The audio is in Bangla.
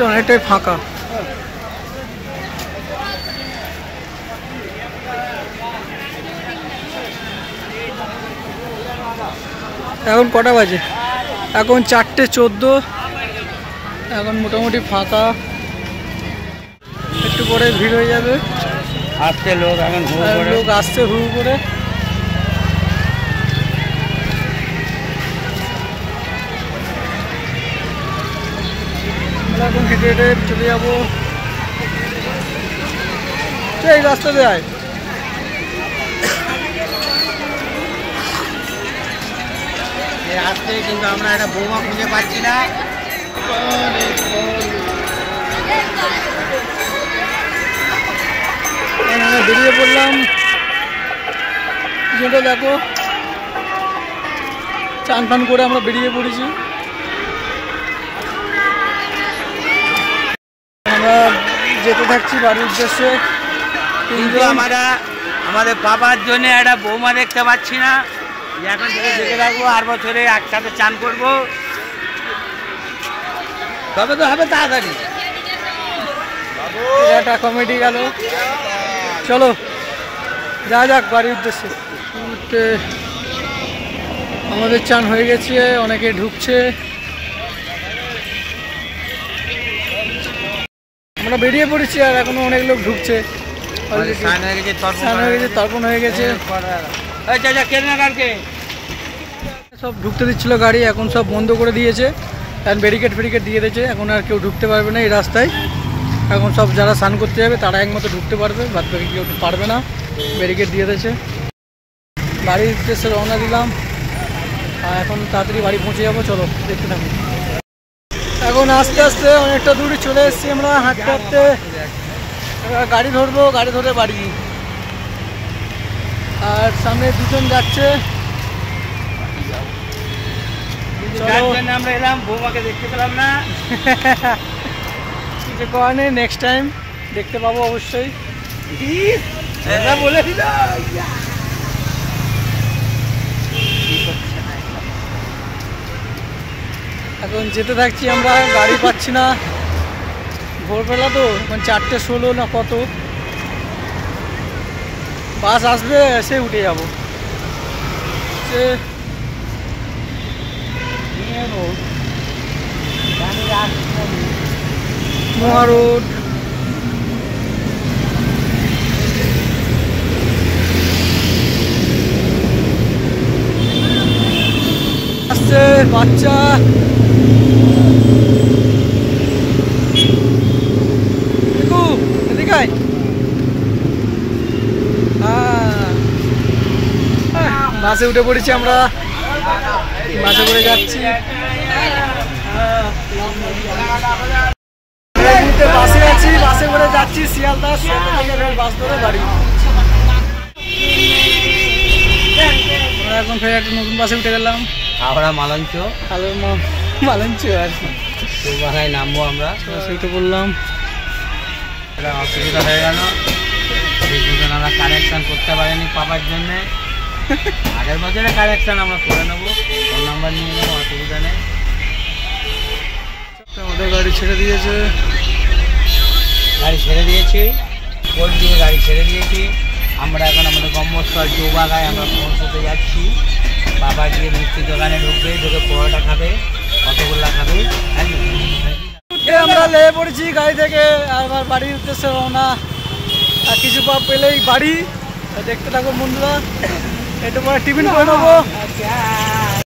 অনেকটাই ফাঁকা। এখন কটা বাজে? এখন 4:14। এখন মোটামুটি ফাঁকা, একটু পরে ভিড় হয়ে যাবে। আসছে লোক, এখন লোক আসছে হু করে। এখন হেঁটে হেঁটে চলে যাবো, এই রাস্তাতে আয়। আসছে, কিন্তু আমরা একটা বৌমা খুঁজে পাচ্ছি না। বেরিয়ে পড়লাম, যেটা দেখো চান ফান করে আমরা বেরিয়ে পড়েছি। আমরা যেতে থাকছি বাড়ির উদ্দেশ্যে, কিন্তু আমরা আমাদের বাবার জন্য একটা বৌমা দেখতে পাচ্ছি না। এখন থেকে দেখে রাখবো, আর বছরে একসাথে চান করবো, তবে তো হবে তাড়াতাড়ি। একটা কমেডি গেল, চলো যা যাক বাড়ির উদ্দেশ্যে। আমাদের চান হয়ে গেছে, অনেকে ঢুকছে, আমরা বেরিয়ে পড়েছি আর এখনো অনেক লোক ঢুকছে। তর্পণ হয়ে গেছে, সব ঢুকতে দিচ্ছিল গাড়ি, এখন সব বন্ধ করে দিয়েছে। এখন ব্যারিকেড ফেরিকেড দিয়ে দিয়েছে, এখন আর কেউ ঢুকতে পারবে না এই রাস্তায়। এখন সব যারা স্নান করতে যাবে তারা একমাত্র ঢুকতে পারবে, বাদ বাকি কেউ পারবে না, ব্যারিকেড দিয়ে দিয়েছে। বাড়ির উদ্দেশ্যে রওনা দিলাম, আর এখন তাড়াতাড়ি বাড়ি পৌঁছে যাবো। চলো দেখতে থাকুন। এখন আস্তে আস্তে অনেকটা দূরে চলে এসেছি আমরা হাঁটতে হাঁটতে। এবার গাড়ি ধরবো, গাড়ি ধরে বাড়ি। আর সামনে দুজন যাচ্ছে, আমরা এলাম, বৌমাকে দেখতে পেলাম না। কিছু করার নেই, নেক্সট টাইম দেখতে পাবো অবশ্যই। বলে দিল এখন যেতে থাকছি আমরা, গাড়ি পাচ্ছি না। ভোরবেলা তো, এখন 4:16 না কত, বাস আসবে, এসে উঠে যাবো। মহা রোড, আসছে বাচ্চা। এদিকে আয়। বাসে উঠে পড়েছি আমরা, বাসে করে যাচ্ছি। বাসে আছি, বাসে করে যাচ্ছি শিয়ালদা, বাস ধরে বাড়ি। এখন ফের একটা নতুন বাসে উঠে গেলাম, আমরা মালঞ্চ মালঞ্চ আর কি নামবো আমরা। সেইটা বললাম, অসুবিধা হয়ে গেল, আমরা কারেকশন করতে পারিনি পাবার জন্যে। আগের বছরে কারেকশন আমরা করে নেবো, ফোন নাম্বার নিয়ে নেবো, অসুবিধা নেই। আমাদের গাড়ি ছেড়ে দিয়েছে, গাড়ি ছেড়ে দিয়েছি, কোর্ট দিয়ে গাড়ি ছেড়ে দিয়েছি। আমরা এখন আমাদের গম্বস্থল চৌবাগায় আমরা পৌঁছতে যাচ্ছি। বাবা গিয়ে মিষ্টির দোকানে ঢুকবে, ঢুকে পরোটা খাবে, রসগোল্লা খাবে। আমরা লেগে পড়েছি গাড়ি থেকে, আবার বাড়ির উদ্দেশ্যে রওনা। আর কিছু পা পেলেই বাড়ি। দেখতে থাকো বন্ধুরা, একটু পরে টিফিন করে নেবো।